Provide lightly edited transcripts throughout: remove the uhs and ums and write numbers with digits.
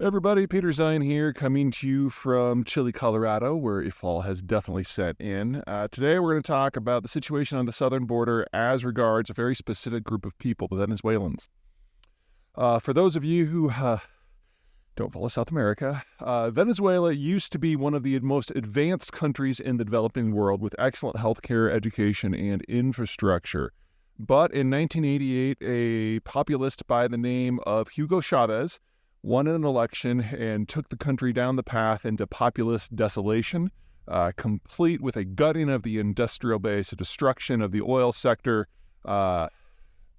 Everybody, Peter Zeihan here, coming to you from chilly Colorado, where fall has definitely set in. Today, we're going to talk about the situation on the southern border as regards a very specific group of people, the Venezuelans. For those of you who don't follow South America, Venezuela used to be one of the most advanced countries in the developing world with excellent healthcare, education, and infrastructure. But in 1988, a populist by the name of Hugo Chavez won an election and took the country down the path into populist desolation, complete with a gutting of the industrial base, a destruction of the oil sector.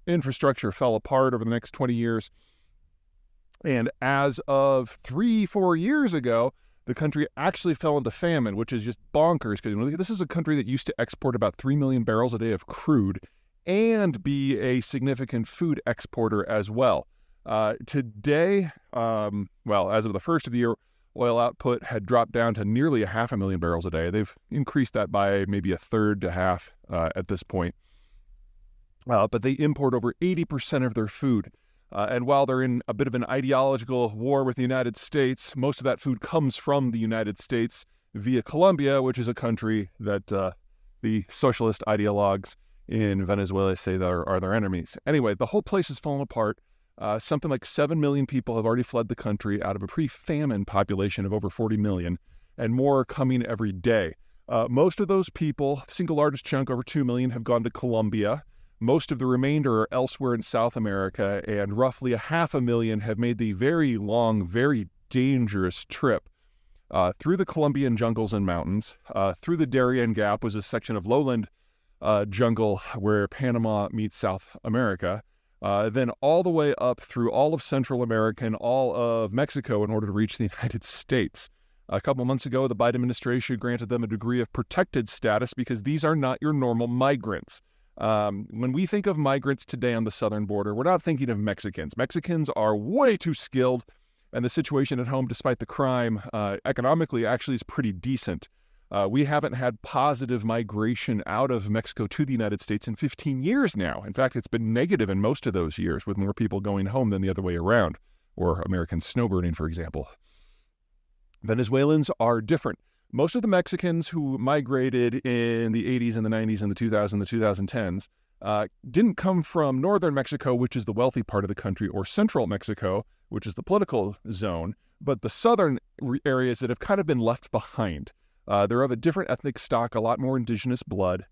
Infrastructure fell apart over the next 20 years. And as of 3-4 years ago, the country actually fell into famine, which is just bonkers because this is a country that used to export about 3 million barrels a day of crude and be a significant food exporter as well. Today, as of the first of the year, oil output had dropped down to nearly 500,000 barrels a day. They've increased that by maybe a third to half at this point. But they import over 80% of their food. And while they're in a bit of an ideological war with the United States, most of that food comes from the United States via Colombia, which is a country that the socialist ideologues in Venezuela say are their enemies. Anyway, the whole place has fallen apart. Something like 7 million people have already fled the country out of a pre-famine population of over 40 million, and more are coming every day. Most of those people, the single largest chunk, over 2 million, have gone to Colombia. Most of the remainder are elsewhere in South America, and roughly 500,000 have made the very long, very dangerous trip through the Colombian jungles and mountains, through the Darien Gap, was a section of lowland jungle where Panama meets South America, then all the way up through all of Central America and all of Mexico in order to reach the United States. A couple months ago, the Biden administration granted them a degree of protected status because these are not your normal migrants. When we think of migrants today on the southern border, we're not thinking of Mexicans. Mexicans are way too skilled, and the situation at home, despite the crime, economically actually is pretty decent. We haven't had positive migration out of Mexico to the United States in 15 years now. In fact, it's been negative in most of those years, with more people going home than the other way around, or American snowbirding, for example. Venezuelans are different. Most of the Mexicans who migrated in the 80s and the 90s and the 2000s and the 2010s didn't come from northern Mexico, which is the wealthy part of the country, or central Mexico, which is the political zone, but the southern areas that have kind of been left behind. They're of a different ethnic stock, a lot more indigenous blood.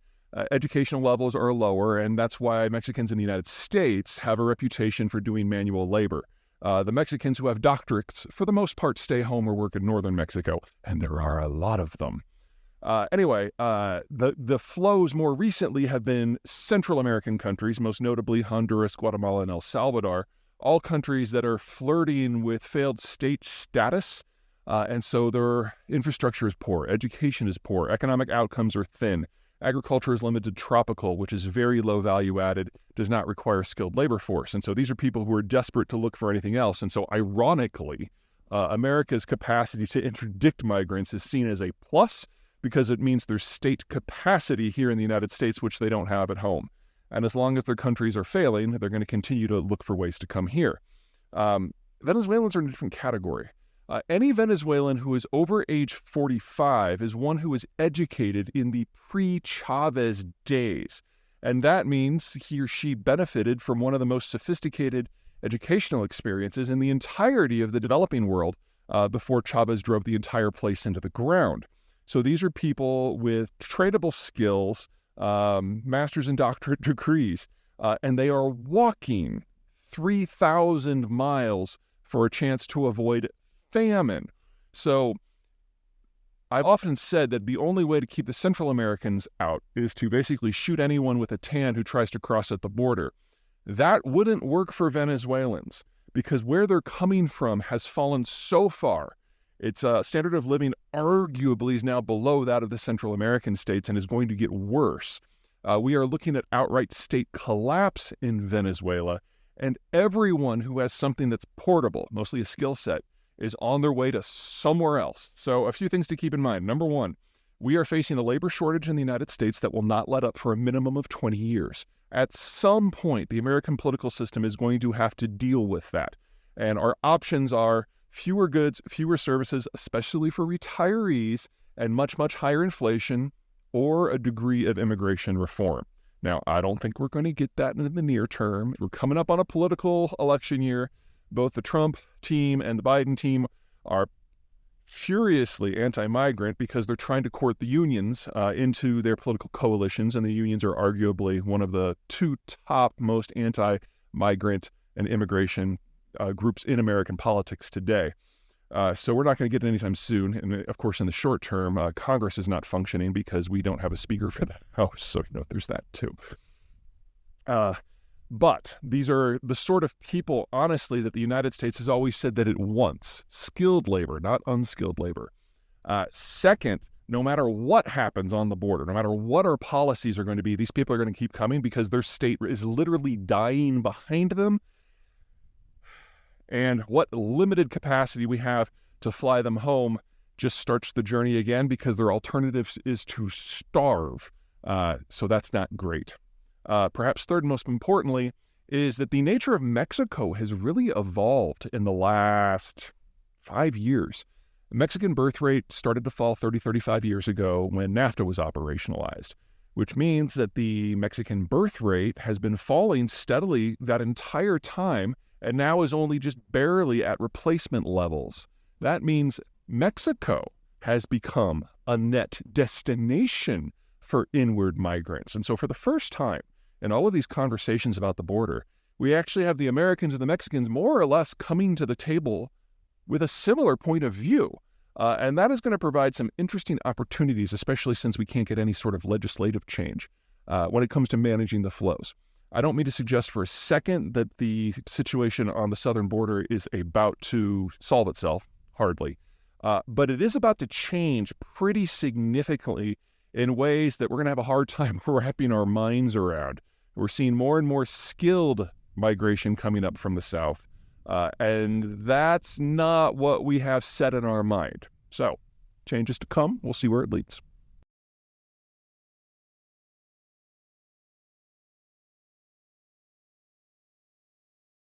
Educational levels are lower, and that's why Mexicans in the United States have a reputation for doing manual labor. The Mexicans who have doctorates, for the most part, stay home or work in northern Mexico, and there are a lot of them. The flows more recently have been Central American countries, most notably Honduras, Guatemala, and El Salvador, all countries that are flirting with failed state status. And so their infrastructure is poor, education is poor, economic outcomes are thin, agriculture is limited to tropical, which is very low value added, does not require skilled labor force. And so these are people who are desperate to look for anything else. And so ironically, America's capacity to interdict migrants is seen as a plus because it means there's state capacity here in the United States, which they don't have at home. And as long as their countries are failing, they're going to continue to look for ways to come here. Venezuelans are in a different category. Any Venezuelan who is over age 45 is one who is educated in the pre-Chavez days. And that means he or she benefited from one of the most sophisticated educational experiences in the entirety of the developing world before Chavez drove the entire place into the ground. So these are people with tradable skills, master's and doctorate degrees, and they are walking 3,000 miles for a chance to avoid famine. So I've often said that the only way to keep the Central Americans out is to basically shoot anyone with a tan who tries to cross at the border. That wouldn't work for Venezuelans because where they're coming from has fallen so far. Its standard of living arguably is now below that of the Central American states and is going to get worse. We are looking at outright state collapse in Venezuela, and everyone who has something that's portable, mostly a skill set, is on their way to somewhere else. So a few things to keep in mind. Number one, we are facing a labor shortage in the United States that will not let up for a minimum of 20 years. At some point, the American political system is going to have to deal with that. And our options are fewer goods, fewer services, especially for retirees, and much, much higher inflation or a degree of immigration reform. Now, I don't think we're going to get that in the near term. We're coming up on a political election year. Both the Trump team and the Biden team are furiously anti-migrant because they're trying to court the unions into their political coalitions, and the unions are arguably one of the two top most anti-migrant and immigration groups in American politics today. So we're not going to get it anytime soon. And of course, in the short term, Congress is not functioning because we don't have a speaker for the House. So, there's that too. But these are the sort of people, honestly, that the United States has always said that it wants. Skilled labor, not unskilled labor. Second, no matter what happens on the border, no matter what our policies are going to be, these people are going to keep coming because their state is literally dying behind them. And what limited capacity we have to fly them home just starts the journey again because their alternative is to starve. So that's not great. Perhaps third and most importantly is that the nature of Mexico has really evolved in the last 5 years. The Mexican birth rate started to fall 35 years ago when NAFTA was operationalized, which means that the Mexican birth rate has been falling steadily that entire time and now is only just barely at replacement levels. That means Mexico has become a net destination for inward migrants. And so for the first time in all of these conversations about the border, we actually have the Americans and the Mexicans more or less coming to the table with a similar point of view. And that is going to provide some interesting opportunities, especially since we can't get any sort of legislative change when it comes to managing the flows. I don't mean to suggest for a second that the situation on the southern border is about to solve itself, hardly. But it is about to change pretty significantly in ways that we're going to have a hard time wrapping our minds around. We're seeing more and more skilled migration coming up from the south, and that's not what we have set in our mind. So, changes to come. We'll see where it leads.